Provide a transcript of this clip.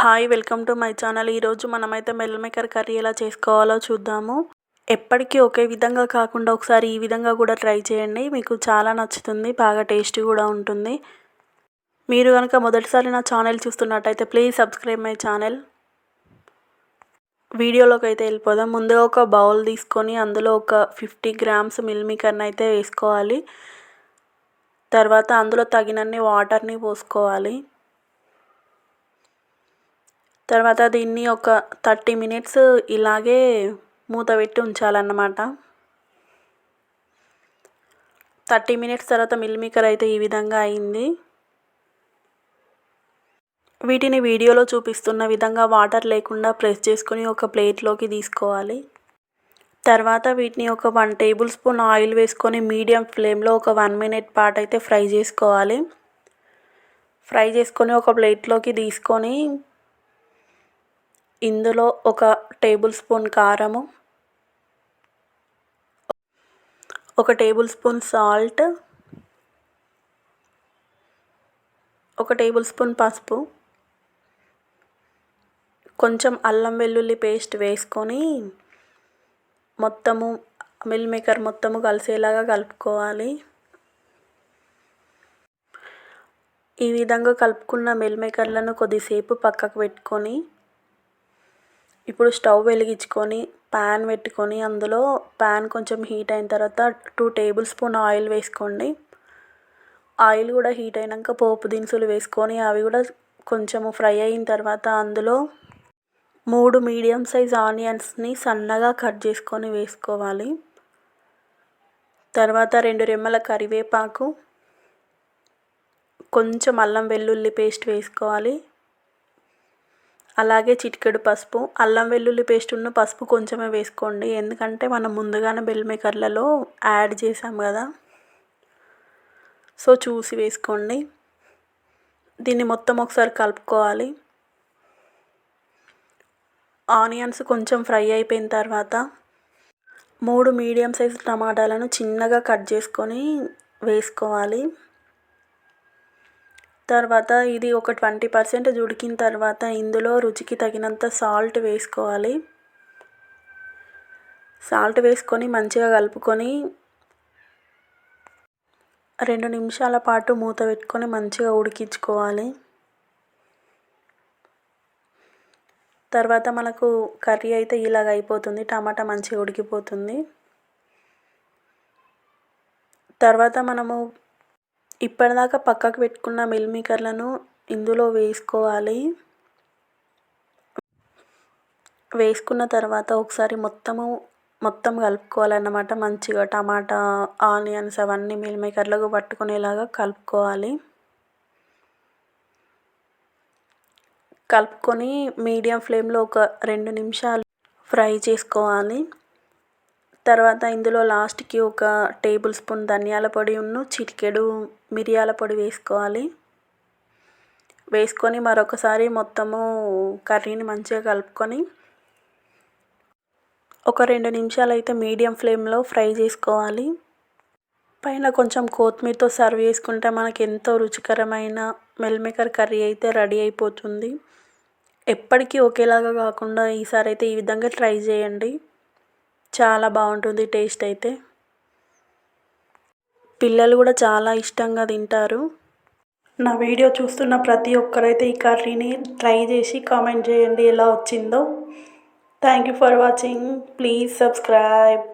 Hi welcome to my channel. ఈరోజు మనమైతే meal maker curry ఎలా చేసుకోవాలో చూద్దాము. ఎప్పటికీ ఒకే విధంగా కాకుండా ఒకసారి ఈ విధంగా కూడా ట్రై చేయండి. మీకు చాలా నచ్చుతుంది, బాగా టేస్టీ కూడా ఉంటుంది. మీరు కనుక మొదటిసారి నా ఛానల్ చూస్తున్నట్టయితే ప్లీజ్ సబ్స్క్రైబ్ మై ఛానల్. వీడియోలోకి అయితే వెళ్ళిపోదాం. ముందుగా ఒక బౌల్ తీసుకొని అందులో ఒక 50 గ్రామ్స్ మిల్ మేకర్ని అయితే వేసుకోవాలి. తర్వాత అందులో తగినన్ని వాటర్ని పోసుకోవాలి. తర్వాత దీన్ని ఒక 30 మినిట్స్ ఇలాగే మూత పెట్టి ఉంచాలన్నమాట. 30 మినిట్స్ తర్వాత మిల్ మేకర్ అయితే ఈ విధంగా అయింది. వీటిని వీడియోలో చూపిస్తున్న విధంగా వాటర్ లేకుండా ప్రెస్ చేసుకొని ఒక ప్లేట్లోకి తీసుకోవాలి. తర్వాత వీటిని ఒక 1 టేబుల్ స్పూన్ ఆయిల్ వేసుకొని మీడియం ఫ్లేమ్లో ఒక 1 మినిట్ పాటు అయితే ఫ్రై చేసుకోవాలి. ఫ్రై చేసుకొని ఒక ప్లేట్లోకి తీసుకొని ఇందులో ఒక టేబుల్ స్పూన్ కారము, ఒక టేబుల్ స్పూన్ సాల్ట్, ఒక టేబుల్ స్పూన్ పసుపు, కొంచెం అల్లం వెల్లుల్లి పేస్ట్ వేసుకొని మొత్తము మిల్ మేకర్ మొత్తము కలిసేలాగా కలుపుకోవాలి. ఈ విధంగా కలుపుకున్న మిల్ మేకర్లను కొద్దిసేపు పక్కకు పెట్టుకొని ఇప్పుడు స్టవ్ వెలిగించుకొని ప్యాన్ పెట్టుకొని అందులో ప్యాన్ కొంచెం హీట్ అయిన తర్వాత 2 టేబుల్ స్పూన్ ఆయిల్ వేసుకోండి. ఆయిల్ కూడా హీట్ అయినాక పోపు దినుసులు వేసుకొని అవి కూడా కొంచెము ఫ్రై అయిన తర్వాత అందులో 3 మీడియం సైజ్ ఆనియన్స్ని సన్నగా కట్ చేసుకొని వేసుకోవాలి. తర్వాత 2 రెమ్మల కరివేపాకు, కొంచెం అల్లం వెల్లుల్లి పేస్ట్ వేసుకోవాలి. అలాగే చిటికెడు పసుపు. అల్లం వెల్లుల్లి పేస్ట్ ఉన్న పసుపు కొంచెమే వేసుకోండి, ఎందుకంటే మనం ముందుగానే మిల్ మేకర్లలో యాడ్ చేసాం కదా, సో చూసి వేసుకోండి. దీన్ని మొత్తం ఒకసారి కలుపుకోవాలి. ఆనియన్స్ కొంచెం ఫ్రై అయిపోయిన తర్వాత 3 మీడియం సైజ్ టమాటాలను చిన్నగా కట్ చేసుకొని వేసుకోవాలి. తర్వాత ఇది ఒక 20% ఉడికిన తర్వాత ఇందులో రుచికి తగినంత సాల్ట్ వేసుకోవాలి. సాల్ట్ వేసుకొని మంచిగా కలుపుకొని 2 నిమిషాల పాటు మూత పెట్టుకొని మంచిగా ఉడికించుకోవాలి. తర్వాత మనకు కర్రీ అయితే ఇలాగ అయిపోతుంది. టమాటా మంచిగా ఉడికిపోతుంది. తర్వాత మనము ఇప్పటిదాకా పక్కకు పెట్టుకున్న మిల్ మేకర్లను ఇందులో వేసుకోవాలి. వేసుకున్న తర్వాత ఒకసారి మొత్తం కలుపుకోవాలన్నమాట. మంచిగా టమాటా, ఆనియన్స్ అవన్నీ మిల్ మేకర్లకు పట్టుకునేలాగా కలుపుకోవాలి. కలుపుకొని మీడియం ఫ్లేమ్లో ఒక 2 నిమిషాలు ఫ్రై చేసుకోవాలి. తర్వాత ఇందులో లాస్ట్కి ఒక టేబుల్ స్పూన్ ధనియాల పొడి చిటికెడు మిరియాల పొడి వేసుకోవాలి. వేసుకొని మరొకసారి మొత్తము కర్రీని మంచిగా కలుపుకొని ఒక 2 నిమిషాలు అయితే మీడియం ఫ్లేమ్లో ఫ్రై చేసుకోవాలి. పైన కొంచెం కొత్తిమీరతో సర్వ్ చేసుకుంటే మనకి ఎంతో రుచికరమైన మిల్ మేకర్ కర్రీ అయితే రెడీ అయిపోతుంది. ఎప్పటికీ ఒకేలాగా కాకుండా ఈసారి అయితే ఈ విధంగా ట్రై చేయండి. చాలా బాగుంటుంది టేస్ట్ అయితే. పిల్లలు కూడా చాలా ఇష్టంగా తింటారు. నా వీడియో చూస్తున్న ప్రతి ఒక్కరైతే ఈ కర్రీని ట్రై చేసి కామెంట్ చేయండి ఎలా వచ్చిందో. Thank you for watching. Please subscribe.